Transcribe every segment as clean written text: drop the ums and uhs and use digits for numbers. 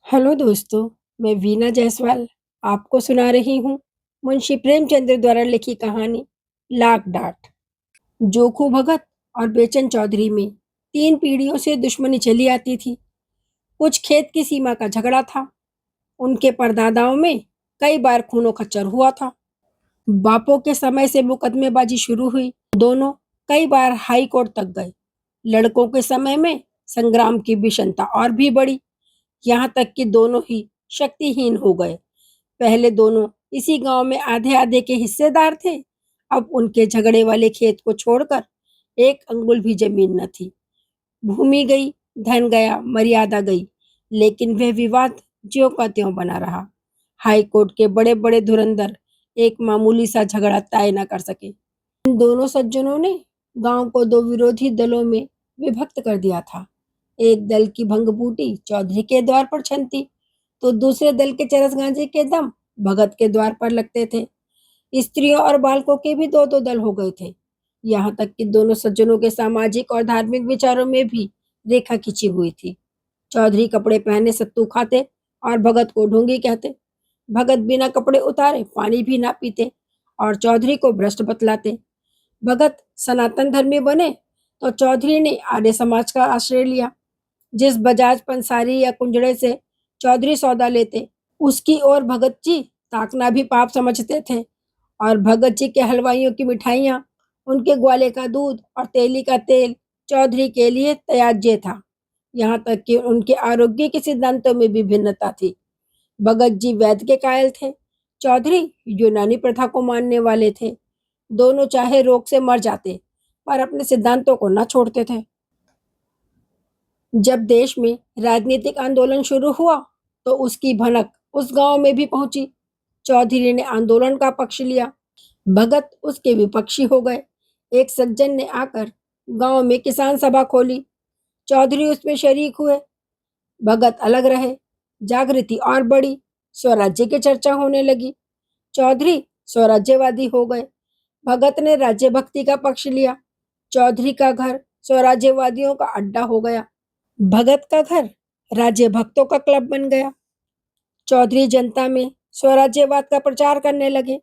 Hello दोस्तों, मैं वीना जायसवाल आपको सुना रही हूँ मुंशी प्रेमचंद्र द्वारा लिखी कहानी लाख डांट। जोखू भगत और बेचन चौधरी में 3 पीढ़ियों से दुश्मनी चली आती थी। कुछ खेत की सीमा का झगड़ा था। उनके परदादाओं में कई बार खूनो खच्चर हुआ था। बापों के समय से मुकदमेबाजी शुरू हुई। दोनों कई बार हाई कोर्ट तक गए। लड़कों के समय में संग्राम की विषमता और भी बढ़ी, यहाँ तक कि दोनों ही शक्तिहीन हो गए। पहले दोनों इसी गांव में आधे आधे के हिस्सेदार थे। अब उनके झगड़े वाले खेत को छोड़कर एक अंगुल भी जमीन न थी। भूमि गई, धन गया, मर्यादा गई, लेकिन वह विवाद ज्यों का त्यों बना रहा। हाई कोर्ट के बड़े बड़े धुरंधर एक मामूली सा झगड़ा तय न कर सके। इन दोनों सज्जनों ने गांव को दो विरोधी दलों में विभक्त कर दिया था। एक दल की भंगबूटी चौधरी के द्वार पर छनती, तो दूसरे दल के चरस गांजे के दम भगत के द्वार पर लगते थे। स्त्रियों और बालकों के भी दो दो दल हो गए थे। यहाँ तक कि दोनों सज्जनों के सामाजिक और धार्मिक विचारों में भी रेखा खींची हुई थी। चौधरी कपड़े पहने सत्तू खाते और भगत को ढोंगी कहते। भगत बिना कपड़े उतारे पानी भी ना पीते और चौधरी को भ्रष्ट बतलाते। भगत सनातन धर्मी बने तो चौधरी ने आर्य समाज का आश्रय लिया। जिस बजाज पंसारी या कुंजड़े से चौधरी सौदा लेते, उसकी ओर भगत जी ताकना भी पाप समझते थे। और भगत जी के हलवाइयों की मिठाइयाँ, उनके ग्वाले का दूध और तेली का तेल चौधरी के लिए त्याज्य था। यहाँ तक कि उनके आरोग्य के सिद्धांतों में भी भिन्नता थी। भगत जी वैद्य के कायल थे, चौधरी यूनानी प्रथा को मानने वाले थे। दोनों चाहे रोग से मर जाते, पर अपने सिद्धांतों को न छोड़ते थे। जब देश में राजनीतिक आंदोलन शुरू हुआ, तो उसकी भनक उस गांव में भी पहुंची। चौधरी ने आंदोलन का पक्ष लिया, भगत उसके विपक्षी हो गए। एक सज्जन ने आकर गांव में किसान सभा खोली, चौधरी उसमें शरीक हुए। भगत अलग रहे, जागृति और बढ़ी, स्वराज्य की चर्चा होने लगी। चौधरी स्वराज्यवादी हो गए, भगत ने राज्य भक्ति का पक्ष लिया। चौधरी का घर स्वराज्यवादियों का अड्डा हो गया, भगत का घर राज्य भक्तों का क्लब बन गया। चौधरी जनता में स्वराज्यवाद का प्रचार करने लगे।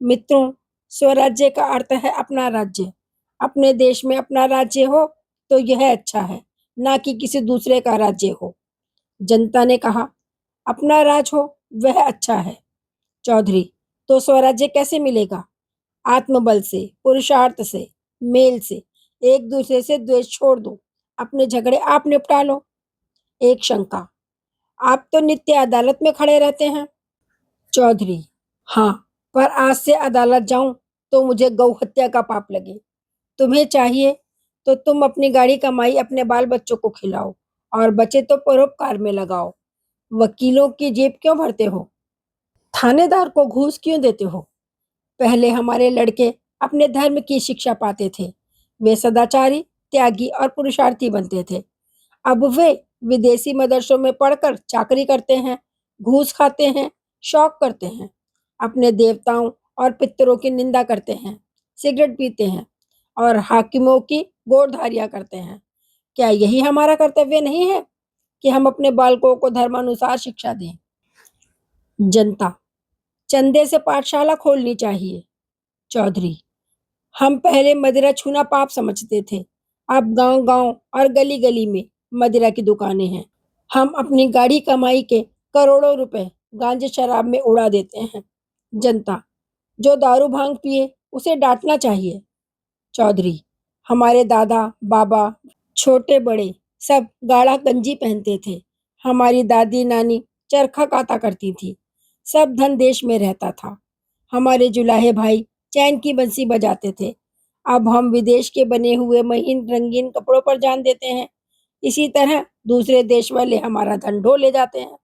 मित्रों, स्वराज्य का अर्थ है अपना राज्य। अपने देश में अपना राज्य हो तो यह अच्छा है, ना कि किसी दूसरे का राज्य हो। जनता ने कहा, अपना राज हो वह अच्छा है। चौधरी, तो स्वराज्य कैसे मिलेगा? आत्मबल से, पुरुषार्थ से, मेल से। एक दूसरे से द्वेष छोड़ दो, अपने झगड़े आप निपटा लो। एक शंका, आप तो नित्य अदालत में खड़े रहते हैं। चौधरी, हाँ, पर आज से अदालत जाऊं तो मुझे गौ हत्या का पाप लगे। तुम्हें चाहिए तो तुम अपनी गाड़ी कमाई अपने बाल बच्चों को खिलाओ और बचे तो परोपकार में लगाओ। वकीलों की जेब क्यों भरते हो? थानेदार को घूस क्यों देते हो? पहले हमारे लड़के अपने धर्म की शिक्षा पाते थे, वे सदाचारी, त्यागी और पुरुषार्थी बनते थे। अब वे विदेशी मदरसों में पढ़कर चाकरी करते हैं, घूस खाते हैं, शौक करते हैं, अपने देवताओं और पितरों की निंदा करते हैं, सिगरेट पीते हैं और हाकिमों की गोरधारियां करते हैं। क्या यही हमारा कर्तव्य नहीं है कि हम अपने बालकों को धर्मानुसार शिक्षा दें? जनता, चंदे से पाठशाला खोलनी चाहिए। चौधरी, हम पहले मदिरा छूना पाप समझते थे, अब गांव गांव और गली गली में मदिरा की दुकानें हैं। हम अपनी गाढ़ी कमाई के करोड़ों रुपए गांजे शराब में उड़ा देते हैं। जनता, जो दारू भांग पिए उसे डांटना चाहिए। चौधरी, हमारे दादा बाबा, छोटे बड़े सब गाढ़ा गंजी पहनते थे। हमारी दादी नानी चरखा काता करती थी। सब धन देश में रहता था। हमारे जुलाहे भाई चैन की बंसी बजाते थे। अब हम विदेश के बने हुए महीन रंगीन कपड़ों पर जान देते हैं। इसी तरह दूसरे देश वाले हमारा धन ढो ले जाते हैं।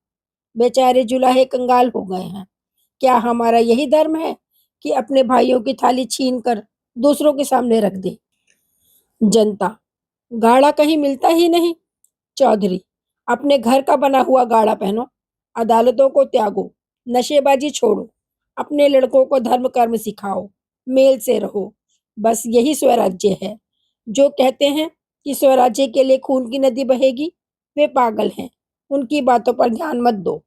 बेचारे जुलाहे कंगाल हो गए हैं। क्या हमारा यही धर्म है कि अपने भाइयों की थाली छीन कर दूसरों के सामने रख दे? जनता, गाड़ा कहीं मिलता ही नहीं। चौधरी, अपने घर का बना हुआ गाड़ा पहनो, अदालतों को त्यागो, नशेबाजी छोड़ो, अपने लड़कों को धर्म कर्म सिखाओ, मेल से रहो। बस यही स्वराज्य है। जो कहते हैं कि स्वराज्य के लिए खून की नदी बहेगी, वे पागल हैं। उनकी बातों पर ध्यान मत दो।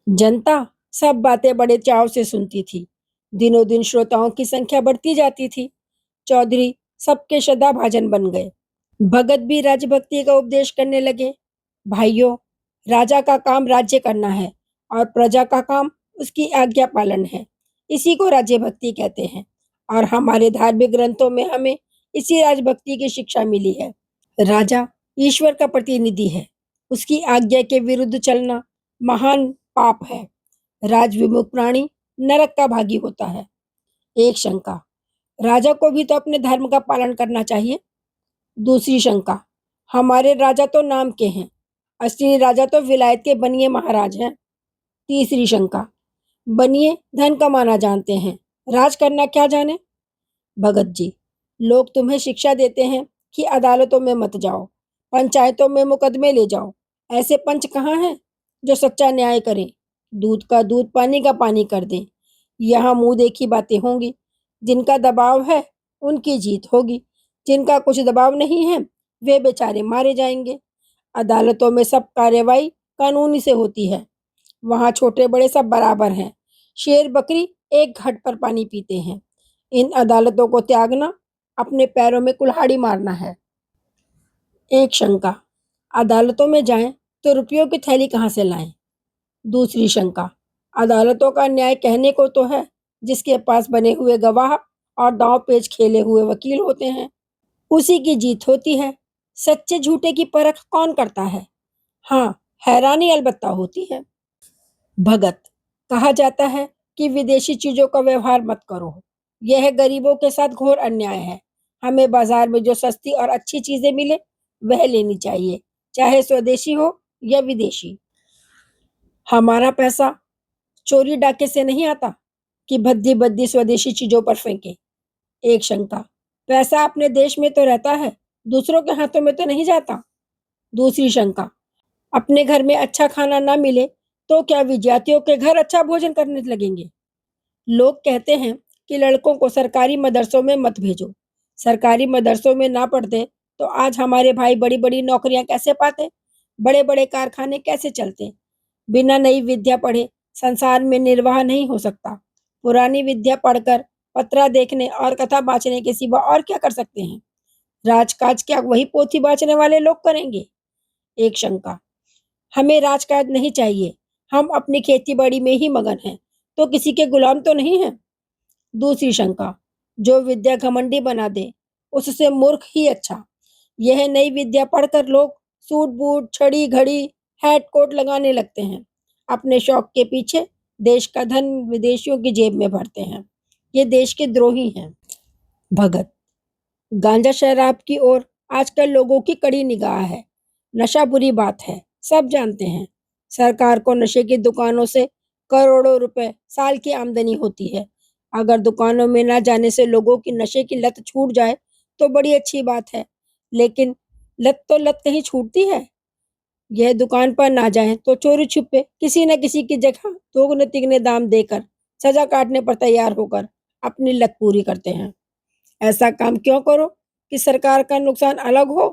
जनता सब बातें बड़े चाव से सुनती थी। दिनों दिन श्रोताओं की संख्या बढ़ती जाती थी। चौधरी सबके श्रद्धाभाजन बन गए। भगत भी राजभक्ति का उपदेश करने लगे। भाइयों, राजा का काम राज्य करना है और प्रजा का काम उसकी आज्ञा पालन है। इसी को राज्य भक्ति कहते हैं और हमारे धार्मिक ग्रंथों में हमें इसी राजभक्ति की शिक्षा मिली है। राजा ईश्वर का प्रतिनिधि है। उसकी आज्ञा के विरुद्ध चलना महान पाप है। राजविमुख प्राणी नरक का भागी होता है। एक शंका, राजा को भी तो अपने धर्म का पालन करना चाहिए। दूसरी शंका, हमारे राजा तो नाम के हैं, असली राजा तो विलायत के बनिए महाराज हैं। तीसरी शंका, बनिए धन कमाना जानते हैं, राज करना क्या जाने। भगत जी, लोग तुम्हें शिक्षा देते हैं कि अदालतों में मत जाओ, पंचायतों में मुकदमे ले जाओ। ऐसे पंच कहाँ हैं जो सच्चा न्याय करें, दूध का दूध पानी का पानी कर दें। यहाँ मुंह देखी बातें होंगी। जिनका दबाव है उनकी जीत होगी, जिनका कुछ दबाव नहीं है वे बेचारे मारे जाएंगे। अदालतों में सब कार्यवाही कानूनी से होती है। वहाँ छोटे बड़े सब बराबर हैं। शेर बकरी एक घट पर पानी पीते हैं। इन अदालतों को त्यागना अपने पैरों में कुल्हाड़ी मारना है। एक शंका, अदालतों में जाएं तो रुपयों की थैली कहाँ से लाएं। दूसरी शंका, अदालतों का न्याय कहने को तो है जिसके पास बने हुए गवाह और दांव पेच खेले हुए वकील होते हैं, उसी की जीत होती है। सच्चे झूठे की परख कौन करता है। हाँ, हैरानी अलबत्ता होती है। भगत, कहा जाता है कि विदेशी चीजों का व्यवहार मत करो। यह गरीबों के साथ घोर अन्याय है। हमें बाजार में जो सस्ती और अच्छी चीजें मिले वह लेनी चाहिए, चाहे स्वदेशी हो या विदेशी। हमारा पैसा चोरी डाके से नहीं आता कि भद्दी भद्दी स्वदेशी चीजों पर फेंके। एक शंका, पैसा अपने देश में तो रहता है, दूसरों के हाथों में तो नहीं जाता। दूसरी शंका, अपने घर में अच्छा खाना ना मिले तो क्या विजातियों के घर अच्छा भोजन करने लगेंगे। लोग कहते हैं कि लड़कों को सरकारी मदरसों में मत भेजो। सरकारी मदरसों में ना पढ़ते तो आज हमारे भाई बड़ी बड़ी नौकरियां कैसे पाते, बड़े बड़े कारखाने कैसे चलते। बिना नई विद्या पढ़े संसार में निर्वाह नहीं हो सकता। पुरानी विद्या पढ़कर पत्रा देखने और कथा बाँचने के सिवा और क्या कर सकते हैं। राजकाज क्या वही पोथी बाँचने वाले लोग करेंगे। एक शंका, हमें राजकाज नहीं चाहिए, हम अपनी खेती बाड़ी में ही मगन हैं, तो किसी के गुलाम तो नहीं हैं। दूसरी शंका, जो विद्या घमंडी बना दे उससे मूर्ख ही अच्छा। यह नई विद्या पढ़कर लोग सूट बूट छड़ी घड़ी हैट कोट लगाने लगते हैं। अपने शौक के पीछे देश का धन विदेशियों की जेब में भरते हैं। ये देश के द्रोही हैं। भगत, गांजा शराब की ओर आजकल लोगों की कड़ी निगाह है। नशा बुरी बात है, सब जानते हैं। सरकार को नशे की दुकानों से करोड़ों रुपए साल की आमदनी होती है। अगर दुकानों में ना जाने से लोगों की नशे की लत छूट जाए तो बड़ी अच्छी बात है, लेकिन लत तो लत कहीं छूटती है। यह दुकान पर ना जाए तो चोरी छुपे किसी न किसी की जगह दोगुने तिगने दाम देकर सजा काटने पर तैयार होकर अपनी लत पूरी करते हैं। ऐसा काम क्यों करो कि सरकार का नुकसान अलग हो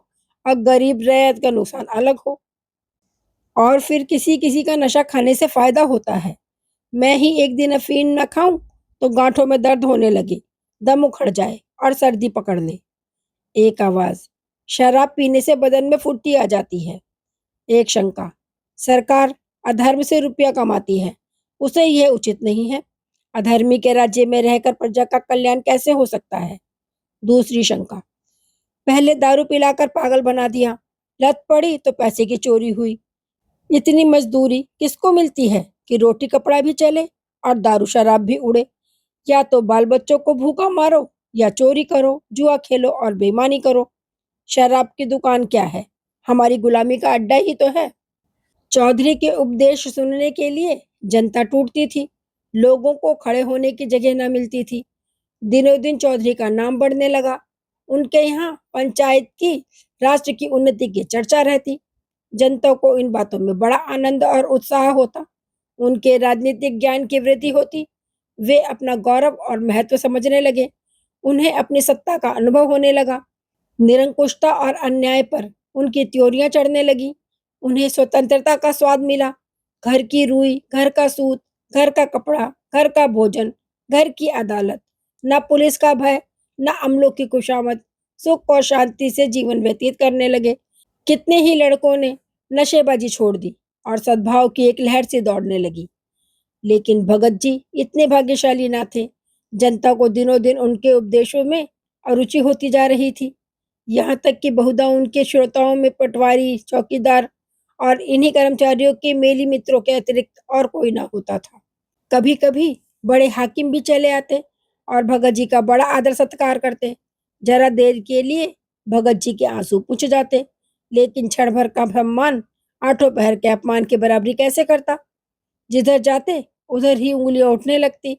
और गरीब रैयत का नुकसान अलग हो। और फिर किसी किसी का नशा खाने से फायदा होता है। मैं ही एक दिन अफीम न खाऊं तो गांठों में दर्द होने लगे, दम उखड़ जाए और सर्दी पकड़ ले। एक आवाज, शराब पीने से बदन में फुर्ती आ जाती है। एक शंका, सरकार अधर्म से रुपया कमाती है, उसे यह उचित नहीं है। अधर्मी के राज्य में रहकर प्रजा का कल्याण कैसे हो सकता है। दूसरी शंका, पहले दारू पिलाकर पागल बना दिया, लत पड़ी तो पैसे की चोरी हुई। इतनी मजदूरी किसको मिलती है कि रोटी कपड़ा भी चले और दारू शराब भी उड़े। या तो बाल बच्चों को भूखा मारो या चोरी करो, जुआ खेलो और बेईमानी करो। शराब की दुकान क्या है, हमारी गुलामी का अड्डा ही तो है। चौधरी के उपदेश सुनने के लिए जनता टूटती थी। लोगों को खड़े होने की जगह न मिलती थी। दिनों दिन चौधरी का नाम बढ़ने लगा। उनके यहाँ पंचायत की राष्ट्र की उन्नति की चर्चा रहती। जनता को इन बातों में बड़ा आनंद और उत्साह होता। उनके राजनीतिक ज्ञान की वृद्धि होती। वे अपना गौरव और महत्व समझने लगे। उन्हें अपनी सत्ता का अनुभव होने लगा। निरंकुशता और अन्याय पर उनकी त्योरियां चढ़ने लगी। उन्हें स्वतंत्रता का स्वाद मिला। घर की रुई, घर का सूत, घर का कपड़ा, घर का भोजन, घर की अदालत। न पुलिस का भय, न अमलों की खुशामद। सुख और शांति से जीवन व्यतीत करने लगे। कितने ही लड़कों ने नशेबाजी छोड़ दी और सद्भाव की एक लहर से दौड़ने लगी। लेकिन भगत जी इतने भाग्यशाली ना थे। जनता को दिनों दिन उनके उपदेशों में अरुचि होती जा रही थी। यहाँ तक कि बहुधा उनके श्रोताओं में पटवारी, चौकीदार और इन्हीं कर्मचारियों के मेली मित्रों के अतिरिक्त और कोई ना होता था। कभी कभी बड़े हाकिम भी चले आते और भगत जी का बड़ा आदर सत्कार करते। जरा देर के लिए भगत जी के आंसू पूछ जाते, लेकिन क्षण भर का सम्मान आठों पहर के अपमान की बराबरी कैसे करता। जिधर जाते उधर ही उंगलियां उठने लगती।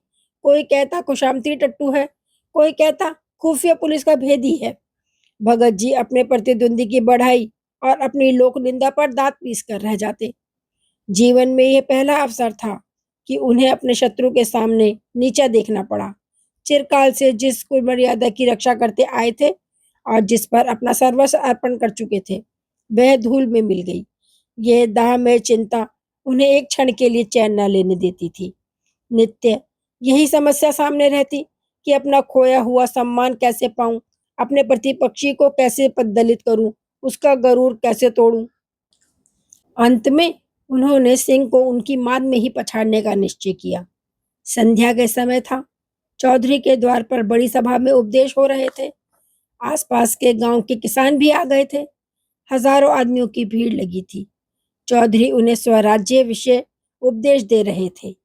कोई कहता खुशामती टट्टू है, कोई कहता खुफिया पुलिस का भेदी है। भगत जी अपने प्रतिद्वंदी की बढ़ाई और अपनी लोक निंदा पर दांत पीस कर रह जाते। जीवन में यह पहला अवसर था कि उन्हें अपने शत्रु के सामने नीचा देखना पड़ा। चिरकाल से जिस कुल मर्यादा की रक्षा करते आए थे और जिस पर अपना सर्वस्व अर्पण कर चुके थे, वह धूल में मिल गई। यह दाह में चिंता उन्हें एक क्षण के लिए चैन न लेने देती थी। नित्य यही समस्या सामने रहती कि अपना खोया हुआ सम्मान कैसे पाऊं, अपने प्रतिपक्षी को कैसे पददलित करूं, उसका गरूर कैसे तोड़ूं। अंत में उन्होंने सिंह को उनकी माद में ही पछाड़ने का निश्चय किया। संध्या के समय था। चौधरी के द्वार पर बड़ी सभा में उपदेश हो रहे थे। आसपास के गांव के किसान भी आ गए थे। हजारों आदमियों की भीड़ लगी थी। चौधरी उन्हें स्वराज्य विषय उपदेश दे रहे थे।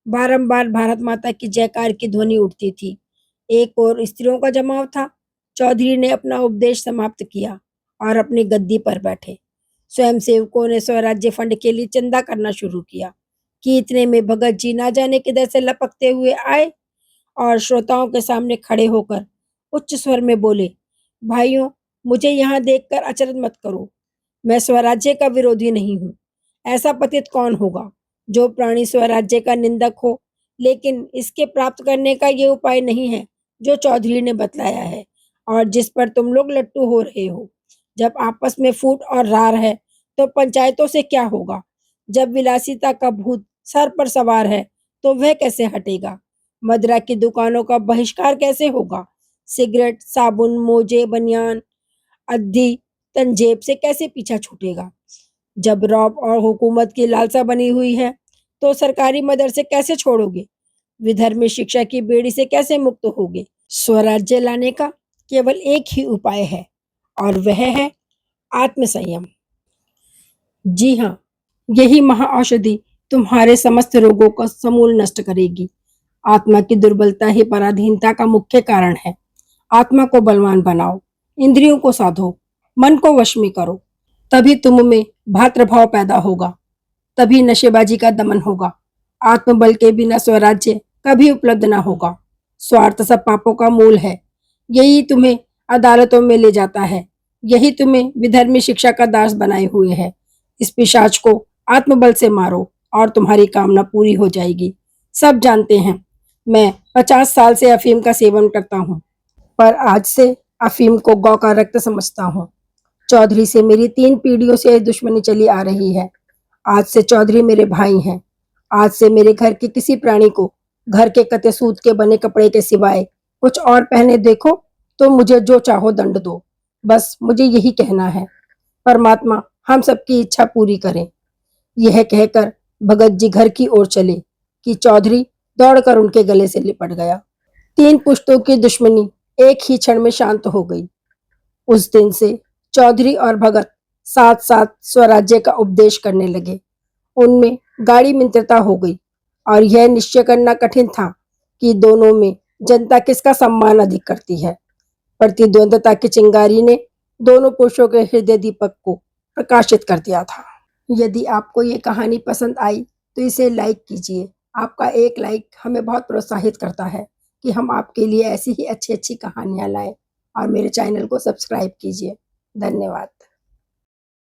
बारंबार भारत माता की जयकार की ध्वनि उठती थी। एक और स्त्रियों का जमाव था। चौधरी ने अपना उपदेश समाप्त किया और अपनी गद्दी पर बैठे। स्वयं सेवकों ने स्वराज्य फंड के लिए चंदा करना शुरू किया कि इतने में भगत जी ना जाने किधर से लपकते हुए आए और श्रोताओं के सामने खड़े होकर उच्च स्वर में बोले, भाइयों, मुझे यहाँ देखकर अचरज मत करो। मैं स्वराज्य का विरोधी नहीं हूँ। ऐसा पतित कौन होगा जो प्राणी स्वराज्य का निंदक हो, लेकिन इसके प्राप्त करने का ये उपाय नहीं है जो चौधरी ने बतलाया है और जिस पर तुम लोग लट्टू हो रहे हो। जब आपस में फूट और रार है तो पंचायतों से क्या होगा। जब विलासिता का भूत सर पर सवार है तो वह कैसे हटेगा। मदिरा की दुकानों का बहिष्कार कैसे होगा। सिगरेट, साबुन, मोजे, बनियान अद्धी तंजेब से कैसे पीछा छूटेगा। जब रौब और हुकूमत की लालसा बनी हुई है तो सरकारी मदरसे कैसे छोड़ोगे। विधर्मी शिक्षा की बेड़ी से कैसे मुक्त होगे। स्वराज्य लाने का केवल एक ही उपाय है और वह है आत्मसंयम। जी हाँ, यही महाऔषधि तुम्हारे समस्त रोगों को समूल नष्ट करेगी। आत्मा की दुर्बलता ही पराधीनता का मुख्य कारण है। आत्मा को बलवान बनाओ, इंद्रियों को साधो, मन को वश में करो। तभी तुम में भातृभाव पैदा होगा, तभी नशेबाजी का दमन होगा। आत्मबल के बिना स्वराज्य कभी उपलब्ध न होगा। स्वार्थ सब पापों का मूल है। यही तुम्हें अदालतों में ले जाता है। यही तुम्हें विधर्मी शिक्षा का दास बनाए हुए है। इस पिशाच को आत्मबल से मारो और तुम्हारी कामना पूरी हो जाएगी। सब जानते हैं मैं 50 साल से अफीम का सेवन करता हूँ, पर आज से अफीम को गौ का रक्त समझता हूँ। चौधरी से मेरी 3 पीढ़ियों से दुश्मनी चली आ रही है। आज से चौधरी मेरे भाई हैं। आज से मेरे घर के किसी प्राणी को घर के कते सूत के बने कपड़े के सिवाय कुछ और पहने देखो तो मुझे जो चाहो दंड दो। बस मुझे यही कहना है। परमात्मा हम सबकी इच्छा पूरी करें। यह कहकर भगत जी घर की ओर चले कि चौधरी दौड़कर उनके गले से लिपट गया। 3 पुश्तों की दुश्मनी एक ही क्षण में शांत हो गई। उस दिन से चौधरी और भगत साथ साथ स्वराज्य का उपदेश करने लगे। उनमें गाढ़ी मित्रता हो गई और यह निश्चय करना कठिन था कि दोनों में जनता किसका सम्मान अधिक करती है। प्रतिद्वंदता की चिंगारी ने दोनों पुरुषों के हृदय दीपक को प्रकाशित कर दिया था। यदि आपको ये कहानी पसंद आई तो इसे लाइक कीजिए। आपका एक लाइक हमें बहुत प्रोत्साहित करता है कि हम आपके लिए ऐसी ही अच्छी अच्छी कहानियाँ लाएं और मेरे चैनल को सब्सक्राइब कीजिए। धन्यवाद।